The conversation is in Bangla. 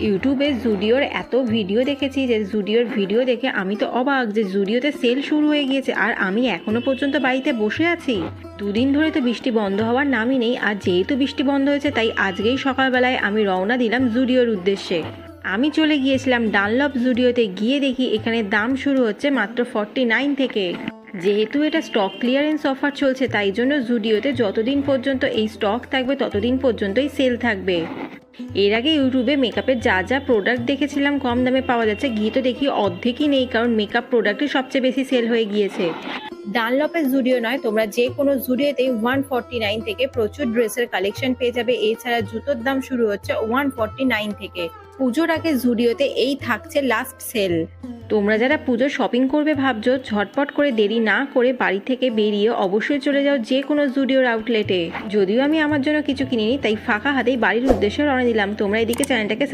ইউটিউবে জুডিওর এত ভিডিও দেখেছি যে জুডিওর ভিডিও দেখে আমি তো অবাক যে জুডিওতে সেল শুরু হয়ে গিয়েছে, আর আমি এখনো পর্যন্ত বাড়িতে বসে আছি। দুদিন ধরে তো বৃষ্টি বন্ধ হওয়ার নামই নেই, আর যেহেতু বৃষ্টি বন্ধ হয়েছে তাই আজকেই সকালবেলায় আমি রওনা দিলাম জুডিওর উদ্দেশ্যে। আমি চলে গিয়েছিলাম ডানলপ জুডিওতে, গিয়ে দেখি এখানে দাম শুরু হচ্ছে মাত্র 49 থেকে। যেহেতু এটা স্টক ক্লিয়ারেন্স অফার চলছে তাই জন্য জুডিওতে যতদিন পর্যন্ত এই স্টক থাকবে ততদিন পর্যন্তই সেল থাকবে। এর আগে ইউটিউবে মেকআপের যা যা প্রোডাক্ট দেখেছিলাম কম দামে পাওয়া যাচ্ছে, গিয়ে তো দেখি অর্ধেকই নেই, কারণ মেকআপ প্রোডাক্টই সবচেয়ে বেশি সেল হয়ে গিয়েছে। ডানলপের জুডিও নয়, তোমরা যে কোনো জুডিওতে 149 থেকে প্রচুর ড্রেসের কালেকশন পেয়ে যাবে। এছাড়া জুতোর দাম শুরু হচ্ছে 149 থেকে। পুজোর আগে জুডিওতে এই থাকছে লাস্ট সেল। তোমরা যারা পুজোর শপিং করবে ভাবছো, ঝটপট করে দেরি না করে বাড়ি থেকে বেরিয়ে অবশ্যই চলে যাও যে কোনো জুডিওর আউটলেটে। যদিও আমি আমার জন্য কিছু কিনিনি, তাই ফাঁকা হাতেই বাড়ির উদ্দেশ্যে রওনা দিলাম। তোমরা এদিকে চ্যানেলটাকে